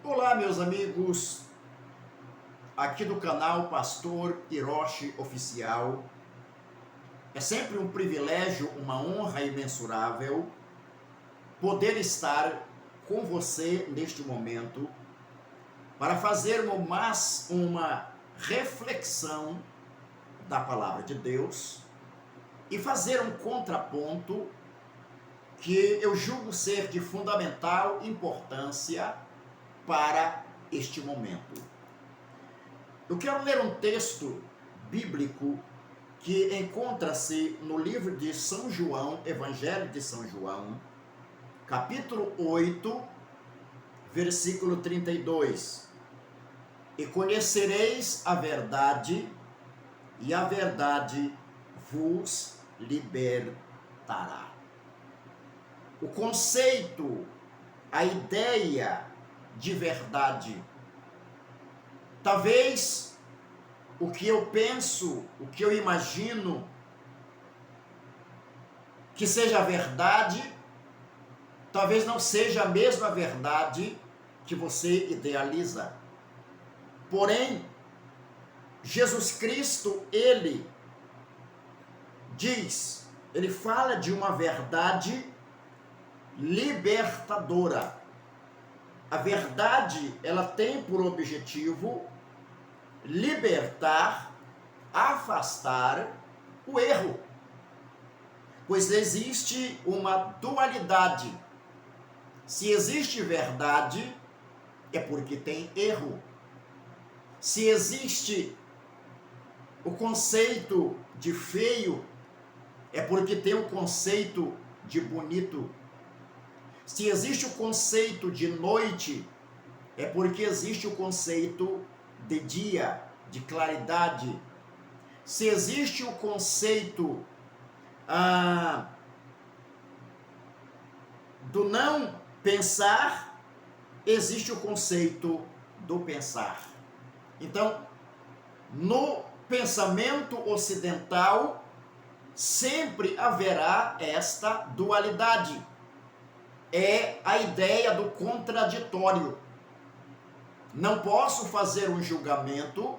Olá, meus amigos, aqui do canal Pastor Hiroshi Oficial. É sempre um privilégio, uma honra imensurável poder estar com você neste momento para fazermos mais uma reflexão da Palavra de Deus e fazer um contraponto que eu julgo ser de fundamental importância para este momento. Eu quero ler um texto bíblico que encontra-se no livro de São João, Evangelho de São João, capítulo 8, versículo 32. E conhecereis a verdade, e a verdade vos libertará. O conceito, a ideia de verdade, talvez o que eu penso, o que eu imagino que seja verdade, talvez não seja a mesma verdade que você idealiza. Porém, Jesus Cristo, ele fala de uma verdade libertadora. A verdade, ela tem por objetivo libertar, afastar o erro. Pois existe uma dualidade. Se existe verdade, é porque tem erro. Se existe o conceito de feio, é porque tem o conceito de bonito. Se existe o conceito de noite, é porque existe o conceito de dia, de claridade. Se existe o conceito do não pensar, existe o conceito do pensar. Então, no pensamento ocidental, sempre haverá esta dualidade. É a ideia do contraditório. Não posso fazer um julgamento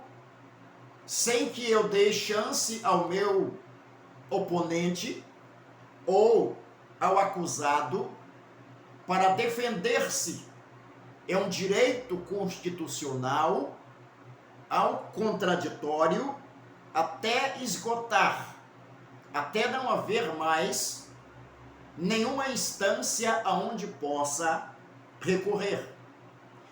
sem que eu dê chance ao meu oponente ou ao acusado para defender-se. É um direito constitucional ao contraditório até esgotar, até não haver mais nenhuma instância aonde possa recorrer.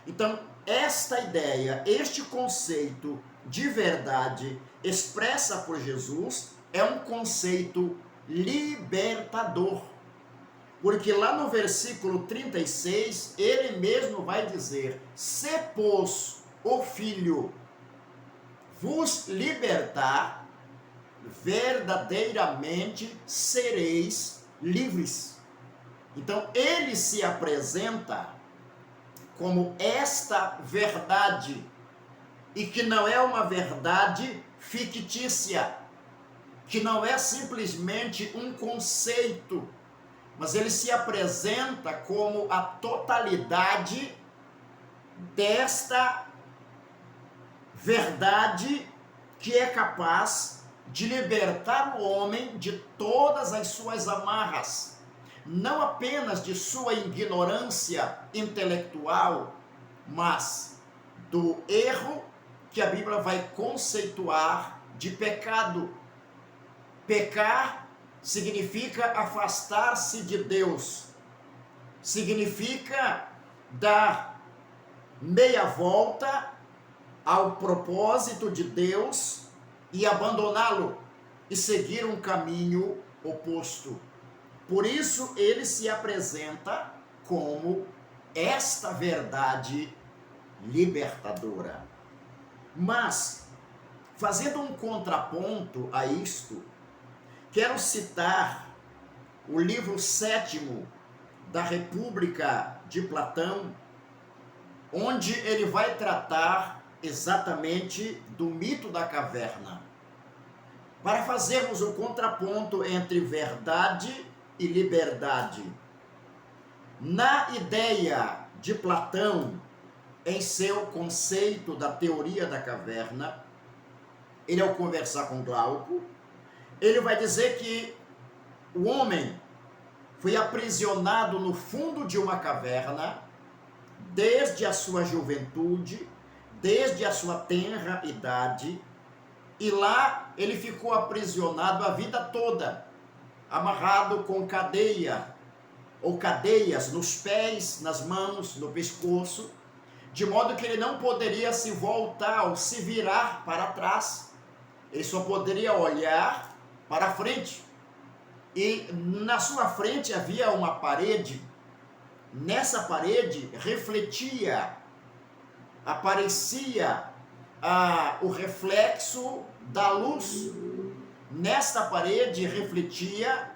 Então, esta ideia, este conceito de verdade expressa por Jesus é um conceito libertador. Porque lá no versículo 36, ele mesmo vai dizer: se, pois, o Filho vos libertar, verdadeiramente sereis livres. Então, ele se apresenta como esta verdade, e que não é uma verdade fictícia, que não é simplesmente um conceito, mas ele se apresenta como a totalidade desta verdade que é capaz de libertar o homem de todas as suas amarras, não apenas de sua ignorância intelectual, mas do erro que a Bíblia vai conceituar de pecado. Pecar significa afastar-se de Deus, significa dar meia volta ao propósito de Deus e abandoná-lo e seguir um caminho oposto. Por isso ele se apresenta como esta verdade libertadora. Mas, fazendo um contraponto a isto, quero citar o livro 7º da República de Platão, onde ele vai tratar exatamente do mito da caverna, para fazermos um contraponto entre verdade e liberdade. Na ideia de Platão, em seu conceito da teoria da caverna, ele ao conversar com Glauco, ele vai dizer que o homem foi aprisionado no fundo de uma caverna desde a sua juventude, desde a sua tenra idade, e lá ele ficou aprisionado a vida toda, amarrado com cadeia ou cadeias nos pés, nas mãos, no pescoço, de modo que ele não poderia se voltar ou se virar para trás. Ele só poderia olhar para frente. E na sua frente havia uma parede. Nessa parede aparecia o reflexo da luz. Nesta parede refletia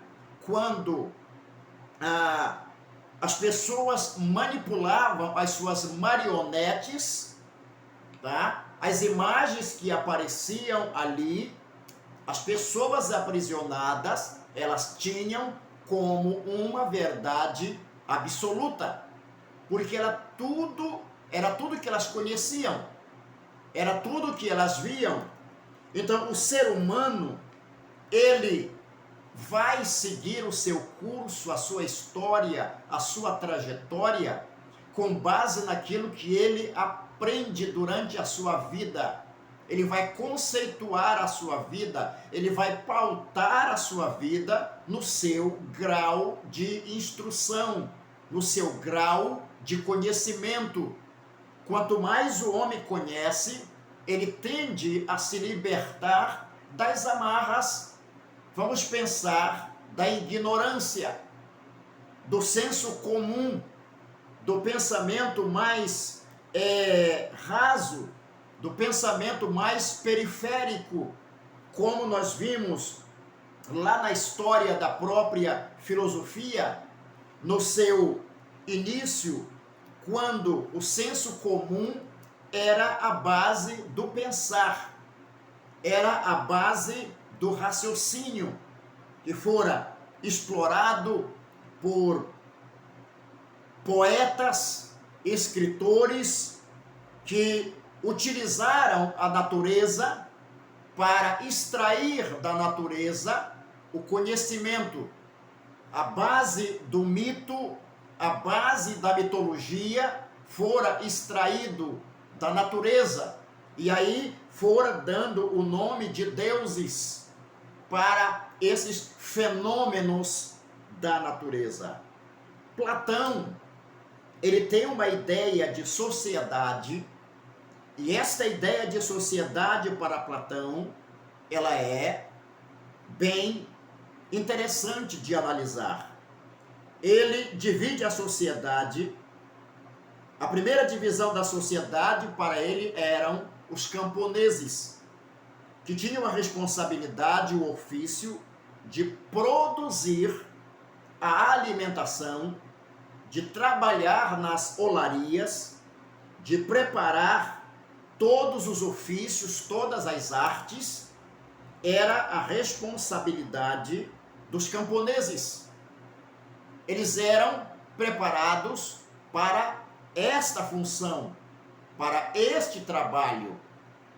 quando as pessoas manipulavam as suas marionetes, tá? As imagens que apareciam ali, as pessoas aprisionadas, elas tinham como uma verdade absoluta, porque era tudo que elas conheciam, era tudo que elas viam. Então o ser humano, ele vai seguir o seu curso, a sua história, a sua trajetória, com base naquilo que ele aprende durante a sua vida. Ele vai conceituar a sua vida, ele vai pautar a sua vida no seu grau de instrução, no seu grau de conhecimento. Quanto mais o homem conhece, ele tende a se libertar das amarras. Vamos pensar da ignorância, do senso comum, do pensamento mais raso, do pensamento mais periférico, como nós vimos lá na história da própria filosofia, no seu início, quando o senso comum era a base do pensar, era a base do raciocínio, que fora explorado por poetas, escritores que utilizaram a natureza para extrair da natureza o conhecimento. A base do mito, a base da mitologia fora extraído da natureza, e aí fora dando o nome de deuses para esses fenômenos da natureza. Platão, ele tem uma ideia de sociedade, e esta ideia de sociedade para Platão, ela é bem interessante de analisar. Ele divide a sociedade. A primeira divisão da sociedade para ele eram os camponeses, que tinham a responsabilidade, o ofício de produzir a alimentação, de trabalhar nas olarias, de preparar todos os ofícios, todas as artes, era a responsabilidade dos camponeses. Eles eram preparados para esta função, para este trabalho.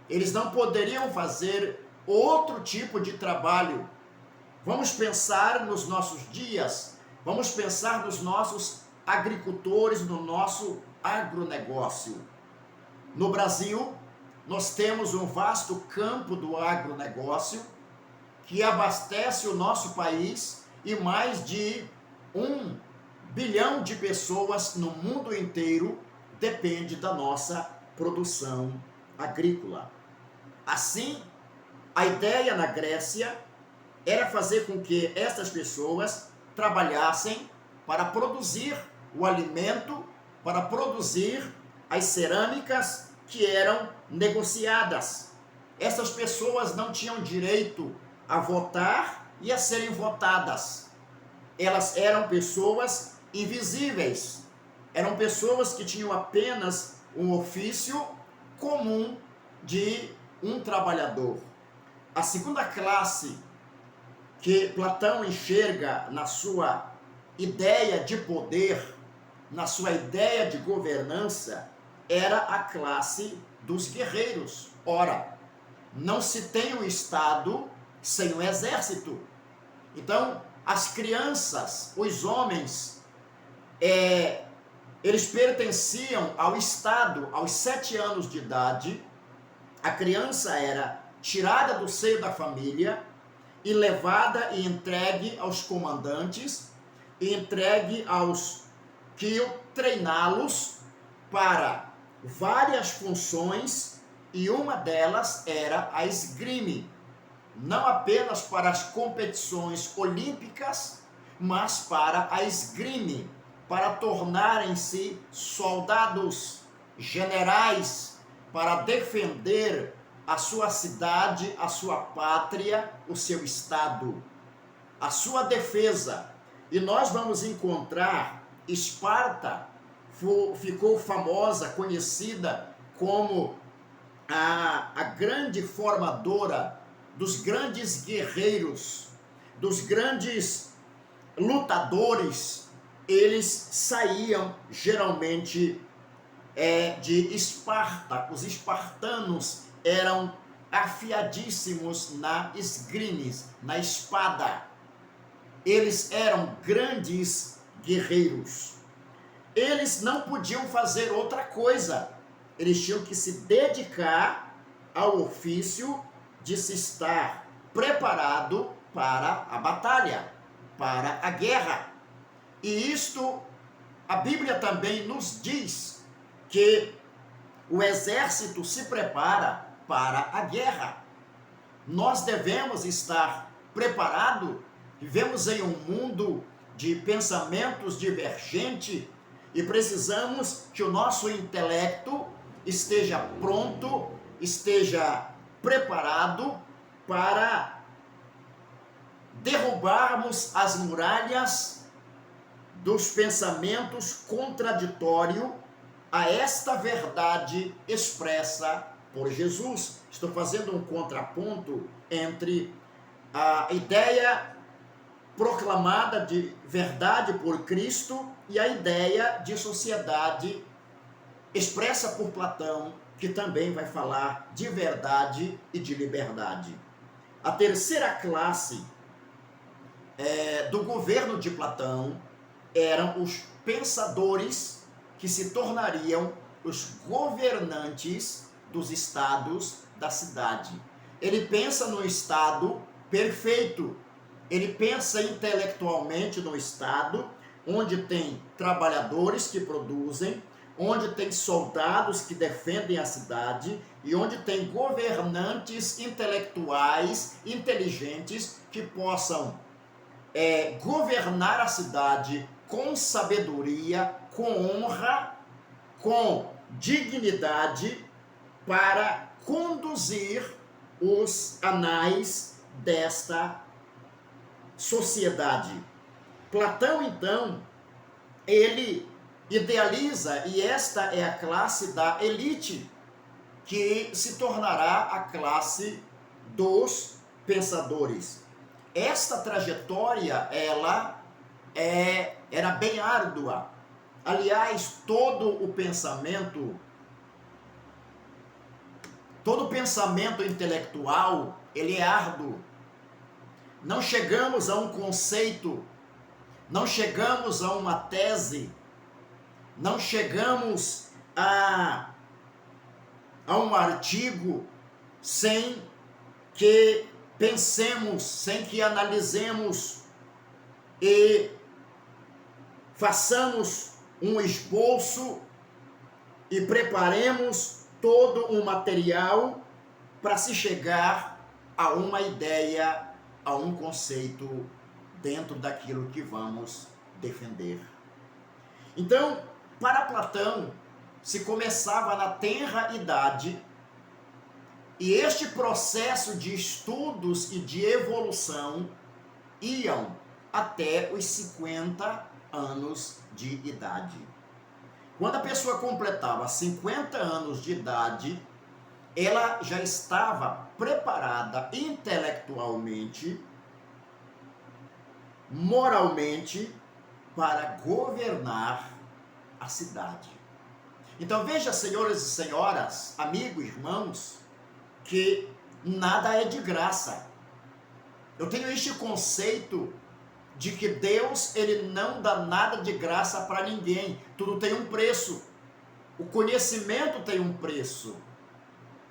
Eles não poderiam fazer outro tipo de trabalho. Vamos pensar nos nossos dias, vamos pensar nos nossos agricultores, no nosso agronegócio. No Brasil, nós temos um vasto campo do agronegócio que abastece o nosso país e mais de 1 bilhão de pessoas no mundo inteiro depende da nossa produção agrícola. Assim, a ideia na Grécia era fazer com que estas pessoas trabalhassem para produzir o alimento, para produzir as cerâmicas que eram negociadas. Essas pessoas não tinham direito a votar e a serem votadas. Elas eram pessoas invisíveis, eram pessoas que tinham apenas um ofício comum de um trabalhador. A segunda classe que Platão enxerga na sua ideia de poder, na sua ideia de governança, era a classe dos guerreiros. Ora, não se tem um Estado sem um exército. Então, as crianças, os homens, eles pertenciam ao Estado aos 7 anos de idade. A criança era tirada do seio da família e levada e entregue aos comandantes e entregue aos que iam treiná-los para várias funções, e uma delas era a esgrime, não apenas para as competições olímpicas, mas para a esgrime, para tornarem-se soldados, generais, para defender a sua cidade, a sua pátria, o seu estado, a sua defesa. E nós vamos encontrar Esparta, ficou famosa, conhecida como a grande formadora dos grandes guerreiros, dos grandes lutadores. Eles saíam geralmente de Esparta. Os espartanos eram afiadíssimos na esgrime, na espada. Eles eram grandes guerreiros. Eles não podiam fazer outra coisa. Eles tinham que se dedicar ao ofício de se estar preparado para a batalha, para a guerra. E isto, a Bíblia também nos diz que o exército se prepara para a guerra. Nós devemos estar preparados. Vivemos em um mundo de pensamentos divergentes e precisamos que o nosso intelecto esteja pronto, esteja preparado para derrubarmos as muralhas dos pensamentos contraditórios a esta verdade expressa por Jesus. Estou fazendo um contraponto entre a ideia proclamada de verdade por Cristo e a ideia de sociedade expressa por Platão, que também vai falar de verdade e de liberdade. A terceira classe do governo de Platão eram os pensadores, que se tornariam os governantes dos estados da cidade. Ele pensa no estado perfeito. Ele pensa intelectualmente no estado onde tem trabalhadores que produzem, onde tem soldados que defendem a cidade e onde tem governantes intelectuais, inteligentes, que possam governar a cidade com sabedoria, com honra, com dignidade, para conduzir os anais desta sociedade. Platão, então, ele idealiza, e esta é a classe da elite, que se tornará a classe dos pensadores. Esta trajetória, ela era bem árdua. Aliás, todo pensamento intelectual, ele é árduo. Não chegamos a um conceito, não chegamos a uma tese, não chegamos a um artigo sem que pensemos, sem que analisemos e façamos um esboço e preparemos todo um material para se chegar a uma ideia, a um conceito dentro daquilo que vamos defender. Então, para Platão, se começava na tenra idade, e este processo de estudos e de evolução iam até os 50 anos de idade. Quando a pessoa completava 50 anos de idade, ela já estava preparada intelectualmente, moralmente, para governar a cidade. Então veja, senhores e senhoras, amigos, irmãos, que nada é de graça. Eu tenho este conceito de que Deus, ele não dá nada de graça para ninguém. Tudo tem um preço. O conhecimento tem um preço.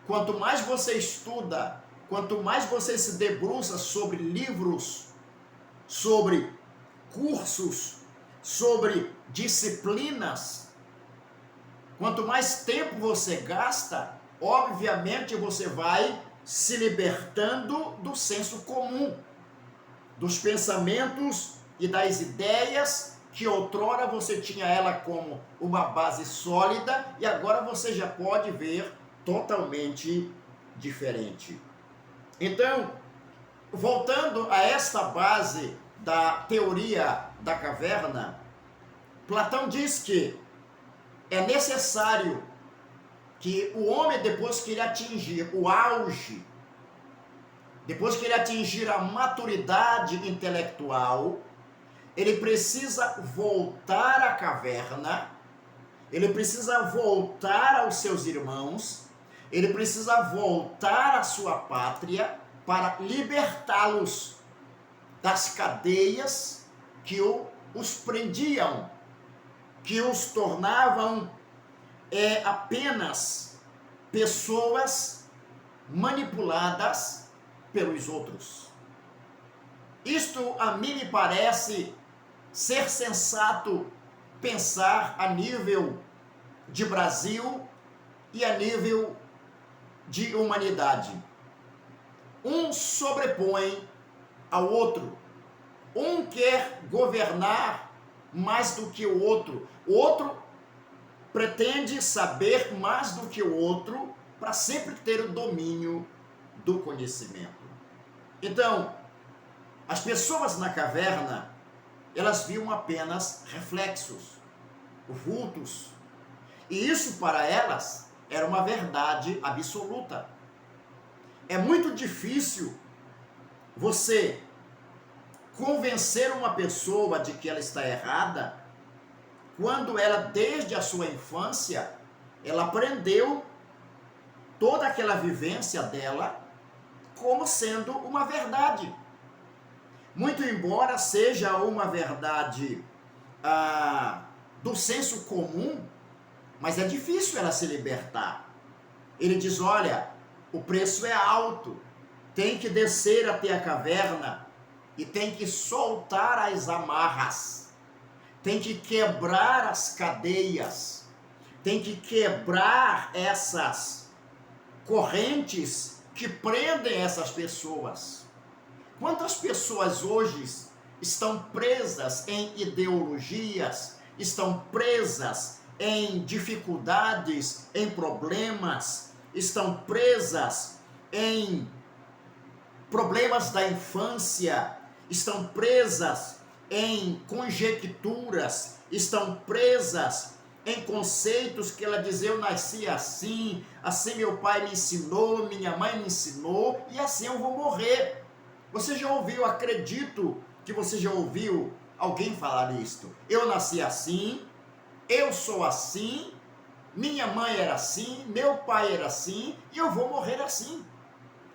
Quanto mais você estuda, quanto mais você se debruça sobre livros, sobre cursos, sobre disciplinas, quanto mais tempo você gasta, obviamente você vai se libertando do senso comum, dos pensamentos e das ideias que outrora você tinha ela como uma base sólida e agora você já pode ver totalmente diferente. Então, voltando a esta base da teoria da caverna, Platão diz que é necessário que o homem, depois que ele atingir o auge, depois que ele atingir a maturidade intelectual, ele precisa voltar à caverna, ele precisa voltar aos seus irmãos, ele precisa voltar à sua pátria para libertá-los das cadeias que os prendiam, que os tornavam apenas pessoas manipuladas pelos outros. Isto a mim me parece ser sensato pensar a nível de Brasil e a nível de humanidade. Um sobrepõe ao outro. Um quer governar mais do que o outro pretende saber mais do que o outro para sempre ter o domínio do conhecimento. Então, as pessoas na caverna, elas viam apenas reflexos, vultos, e isso para elas era uma verdade absoluta. É muito difícil você convencer uma pessoa de que ela está errada quando ela, desde a sua infância, ela aprendeu toda aquela vivência dela como sendo uma verdade. Muito embora seja uma verdade do senso comum, mas é difícil ela se libertar. Ele diz, olha, o preço é alto, tem que descer até a caverna e tem que soltar as amarras, tem que quebrar as cadeias, tem que quebrar essas correntes que prendem essas pessoas. Quantas pessoas hoje estão presas em ideologias, estão presas em dificuldades, em problemas, estão presas em problemas da infância, estão presas em conjecturas, estão presas em conceitos que ela diz, eu nasci assim, assim meu pai me ensinou, minha mãe me ensinou, e assim eu vou morrer. Você já ouviu, acredito que você já ouviu alguém falar isto. Eu nasci assim, eu sou assim, minha mãe era assim, meu pai era assim, e eu vou morrer assim.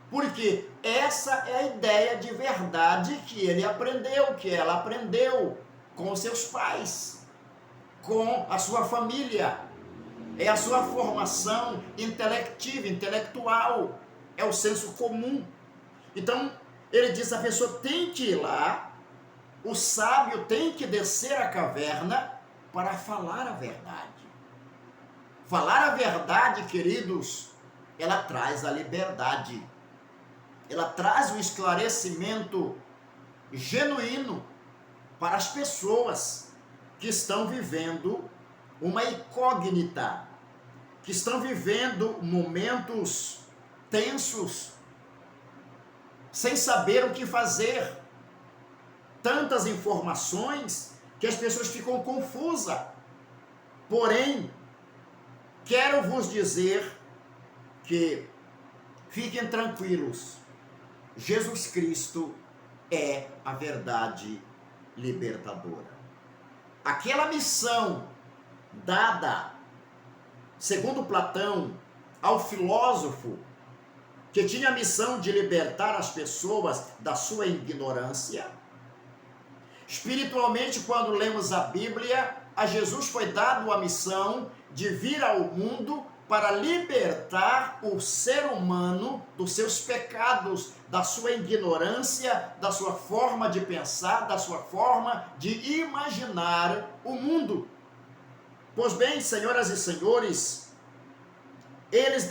Porque essa é a ideia de verdade que ele aprendeu, que ela aprendeu com os seus pais, com a sua família. É a sua formação intelectiva, intelectual, é o senso comum. Então, ele diz, a pessoa tem que ir lá, o sábio tem que descer a caverna para falar a verdade. Falar a verdade, queridos, ela traz a liberdade. Ela traz o esclarecimento genuíno para as pessoas que estão vivendo uma incógnita, que estão vivendo momentos tensos, sem saber o que fazer. Tantas informações que as pessoas ficam confusas. Porém, quero vos dizer que fiquem tranquilos. Jesus Cristo é a verdade libertadora. Aquela missão dada segundo Platão, ao filósofo que tinha a missão de libertar as pessoas da sua ignorância. Espiritualmente, quando lemos a Bíblia, a Jesus foi dado a missão de vir ao mundo para libertar o ser humano dos seus pecados, da sua ignorância, da sua forma de pensar, da sua forma de imaginar o mundo. Pois bem, senhoras e senhores, eles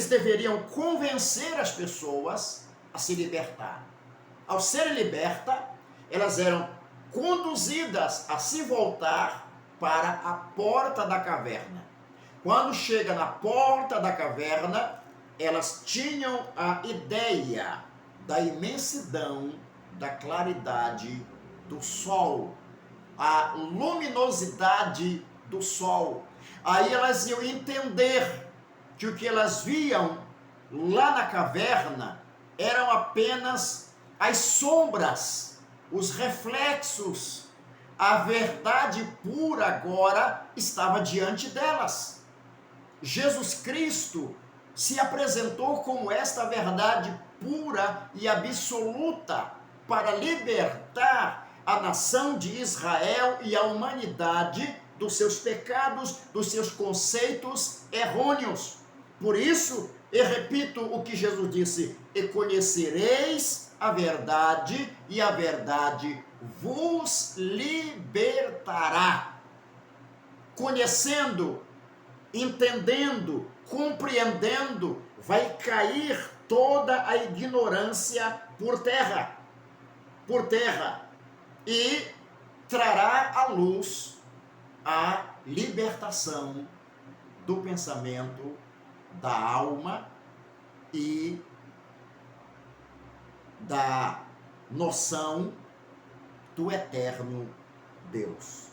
deveriam convencer as pessoas a se libertar. Ao serem libertas, elas eram conduzidas a se voltar para a porta da caverna. Quando chega na porta da caverna, elas tinham a ideia da imensidão, da claridade do sol, a luminosidade do sol. Aí elas iam entender que o que elas viam lá na caverna eram apenas as sombras, os reflexos. A verdade pura agora estava diante delas. Jesus Cristo se apresentou como esta verdade pura e absoluta para libertar a nação de Israel e a humanidade dos seus pecados, dos seus conceitos errôneos. Por isso, eu repito o que Jesus disse: e conhecereis a verdade, e a verdade vos libertará. Conhecendo, entendendo, compreendendo, vai cair toda a ignorância por terra, e trará à luz a libertação do pensamento, da alma e da noção do eterno Deus.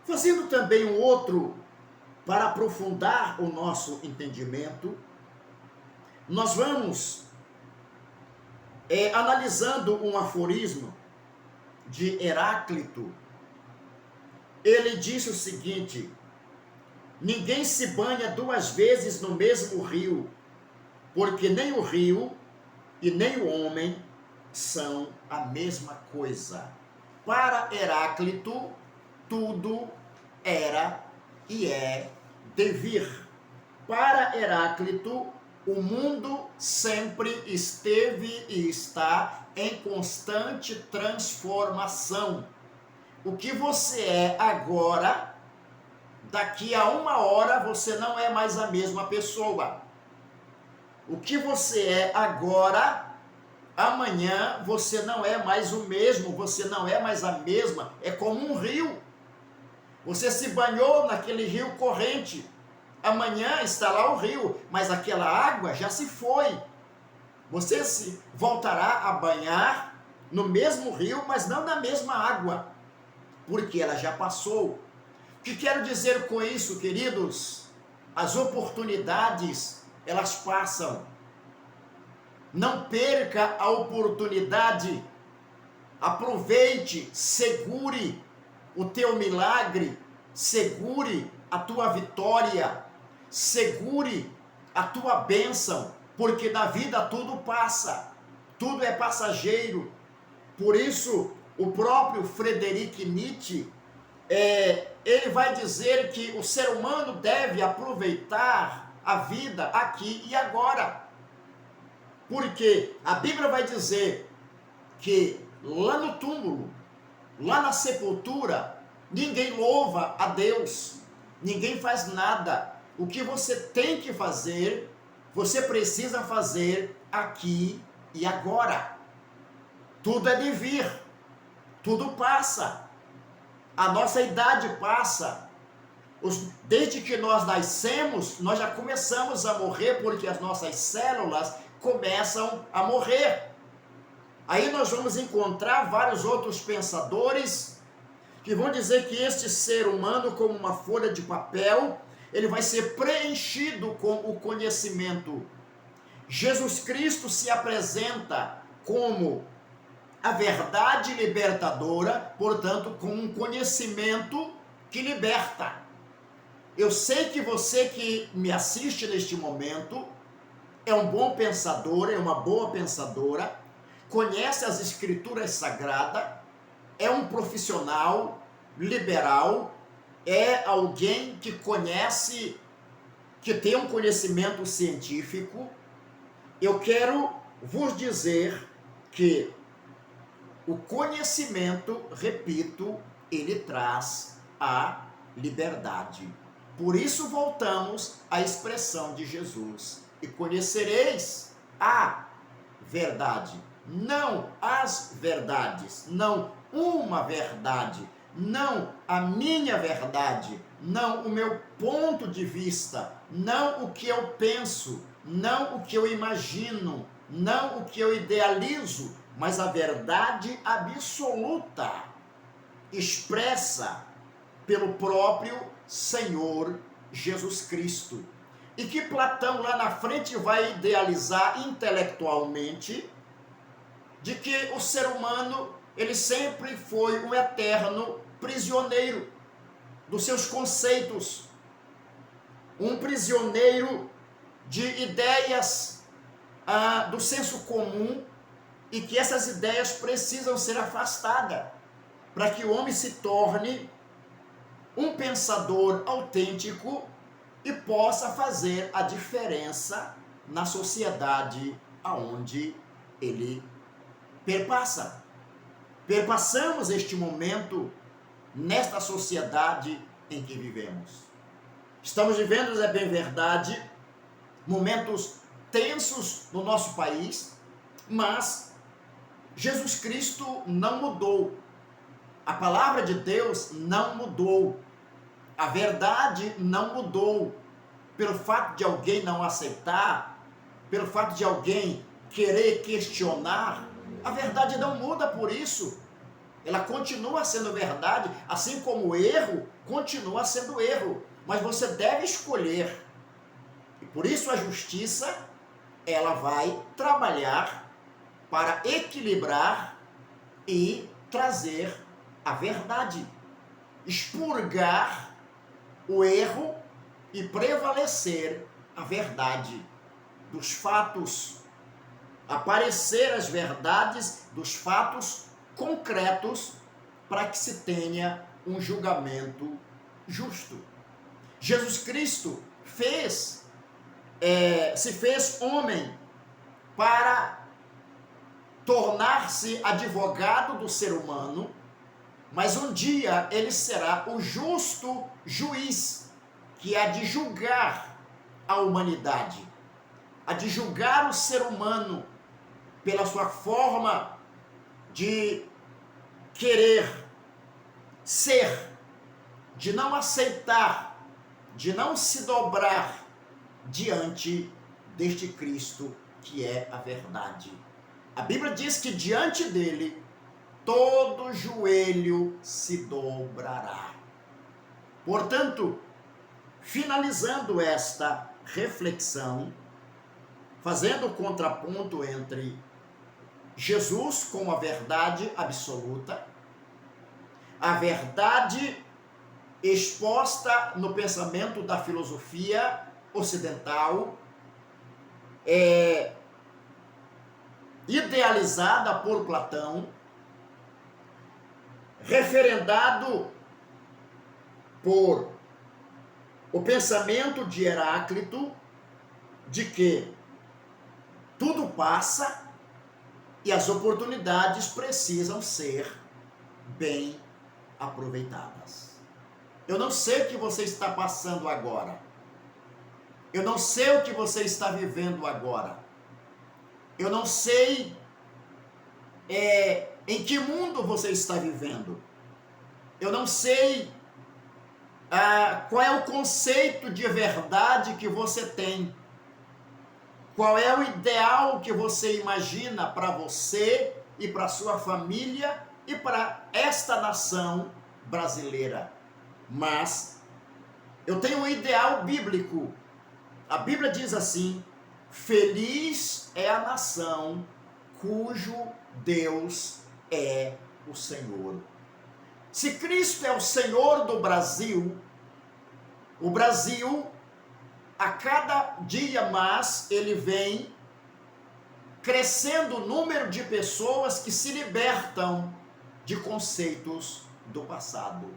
Fazendo também um outro, para aprofundar o nosso entendimento, nós vamos analisando um aforismo de Heráclito. Ele disse o seguinte: ninguém se banha duas vezes no mesmo rio, porque nem o rio e nem o homem são a mesma coisa. Para Heráclito, tudo era e é devir. Para Heráclito, o mundo sempre esteve e está em constante transformação. O que você é agora, daqui a uma hora você não é mais a mesma pessoa. O que você é agora, amanhã você não é mais o mesmo, você não é mais a mesma. É como um rio. Você se banhou naquele rio corrente. Amanhã está lá o rio, mas aquela água já se foi. Você se voltará a banhar no mesmo rio, mas não na mesma água, porque ela já passou. O que quero dizer com isso, queridos? As oportunidades, elas passam. Não perca a oportunidade. Aproveite, segure o teu milagre, segure a tua vitória, segure a tua bênção, porque na vida tudo passa, tudo é passageiro. Por isso, o próprio Friedrich Nietzsche, ele vai dizer que o ser humano deve aproveitar a vida aqui e agora. Porque a Bíblia vai dizer que lá no túmulo, lá na sepultura, ninguém louva a Deus, ninguém faz nada. O que você tem que fazer, você precisa fazer aqui e agora. Tudo é de vir, tudo passa, a nossa idade passa. Desde que nós nascemos, nós já começamos a morrer, porque as nossas células começam a morrer. Aí nós vamos encontrar vários outros pensadores que vão dizer que este ser humano, como uma folha de papel, ele vai ser preenchido com o conhecimento. Jesus Cristo se apresenta como a verdade libertadora, portanto, com um conhecimento que liberta. Eu sei que você que me assiste neste momento é um bom pensador, é uma boa pensadora, conhece as escrituras sagradas, é um profissional liberal, é alguém que conhece, que tem um conhecimento científico. Eu quero vos dizer que o conhecimento, repito, ele traz a liberdade. Por isso voltamos à expressão de Jesus: e conhecereis a verdade, não as verdades, não uma verdade, não a minha verdade, não o meu ponto de vista, não o que eu penso, não o que eu imagino, não o que eu idealizo, mas a verdade absoluta, expressa pelo próprio Senhor Jesus Cristo. E que Platão lá na frente vai idealizar intelectualmente de que o ser humano, ele sempre foi um eterno prisioneiro dos seus conceitos, um prisioneiro de ideias do senso comum, e que essas ideias precisam ser afastadas para que o homem se torne um pensador autêntico e possa fazer a diferença na sociedade aonde ele perpassa. Perpassamos este momento nesta sociedade em que vivemos. Estamos vivendo, é bem verdade, momentos tensos no nosso país, mas Jesus Cristo não mudou. A palavra de Deus não mudou. A verdade não mudou. Pelo fato de alguém não aceitar, pelo fato de alguém querer questionar, a verdade não muda por isso. Ela continua sendo verdade, assim como o erro continua sendo erro. Mas você deve escolher. E por isso a justiça, ela vai trabalhar para equilibrar e trazer a verdade, expurgar o erro e prevalecer a verdade dos fatos, aparecer as verdades dos fatos concretos para que se tenha um julgamento justo. Jesus Cristo se fez homem para tornar-se advogado do ser humano, mas um dia ele será o justo juiz, que há de julgar a humanidade, há de julgar o ser humano pela sua forma de querer ser, de não aceitar, de não se dobrar diante deste Cristo que é a verdade. A Bíblia diz que diante dele todo joelho se dobrará. Portanto, finalizando esta reflexão, fazendo o contraponto entre Jesus com a verdade absoluta, a verdade exposta no pensamento da filosofia ocidental, idealizada por Platão, referendado por o pensamento de Heráclito, de que tudo passa e as oportunidades precisam ser bem aproveitadas. Eu não sei o que você está passando agora. Eu não sei o que você está vivendo agora. Eu não sei em que mundo você está vivendo. Eu não sei qual é o conceito de verdade que você tem. Qual é o ideal que você imagina para você e para sua família e para esta nação brasileira. Mas eu tenho um ideal bíblico. A Bíblia diz assim: feliz é a nação cujo Deus é o Senhor. Se Cristo é o Senhor do Brasil, O Brasil, a cada dia mais, ele vem crescendo o número de pessoas que se libertam de conceitos do passado.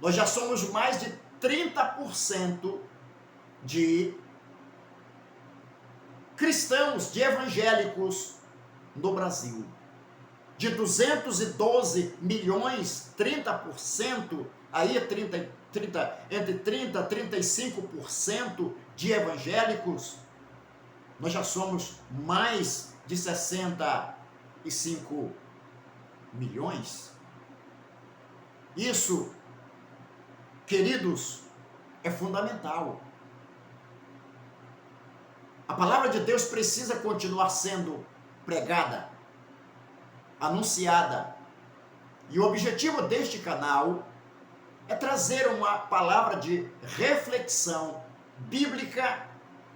Nós já somos mais de 30% de cristãos, de evangélicos no Brasil. De 212 milhões, 30%, aí entre 30% a 35% de evangélicos, nós já somos mais de 65 milhões. Isso, queridos, é fundamental. A palavra de Deus precisa continuar sendo pregada, anunciada. E o objetivo deste canal é trazer uma palavra de reflexão bíblica,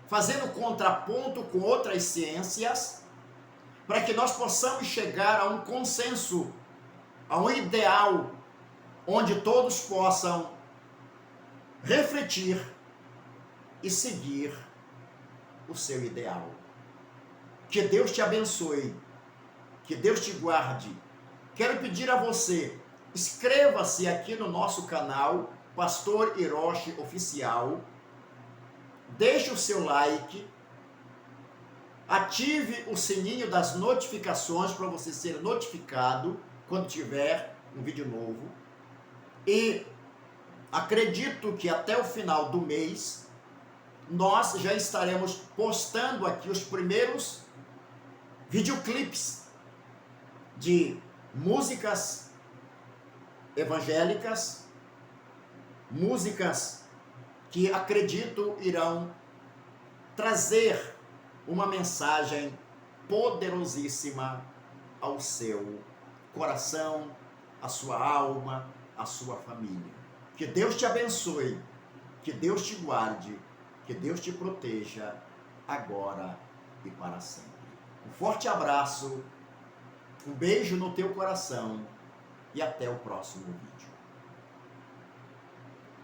fazendo contraponto com outras ciências, para que nós possamos chegar a um consenso, a um ideal, onde todos possam refletir e seguir o seu ideal. Que Deus te abençoe, que Deus te guarde. Quero pedir a você, inscreva-se aqui no nosso canal, Pastor Hiroshi Oficial, deixe o seu like, ative o sininho das notificações para você ser notificado quando tiver um vídeo novo. E acredito que até o final do mês nós já estaremos postando aqui os primeiros videoclipes de músicas evangélicas, músicas que acredito irão trazer uma mensagem poderosíssima ao seu coração, à sua alma, à sua família. Que Deus te abençoe, que Deus te guarde, que Deus te proteja agora e para sempre. Um forte abraço, um beijo no teu coração e até o próximo vídeo.